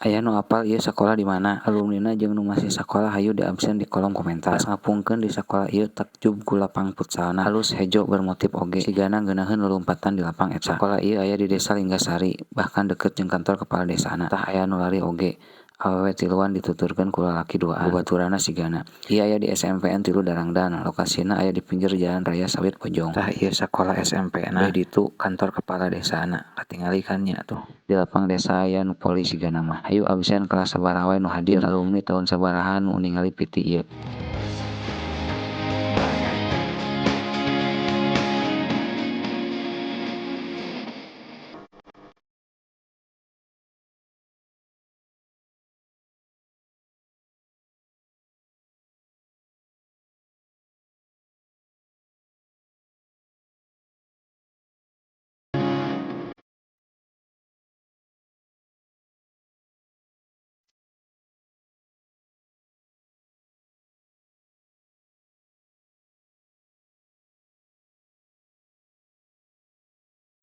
Aya nu apal ieu sakola di mana? Alumnina jeung nu masih sakola hayu diabsen di kolom komentar. Pas ngapungkeun di sakola ieu takjub ku lapang futsalna. Halus hejo bermotif oge. Sigana ngeunaheun lelompatan di lapang eta. Sakola ieu aya di Desa Linggasari, bahkan deukeut jeung kantor kepala desana. Tah aya nu lari oge. Awewe tiluan dituturkeun ku lalaki duaan. Baturana sigana. Ieu aya di SMPN 3 Darangdan. Lokasina aya di pinggir Jalan Raya Sawit Bojong. Tah ieu sakola SMP-na. Di ditu kantor kepala desana. Katingali kan nya tuh. Di lapang desa aya nu poli sigana mah. Hayu absen kelas sabaraha wae nu hadir. Alumni tahun sabaraha nu ningali piti ieu.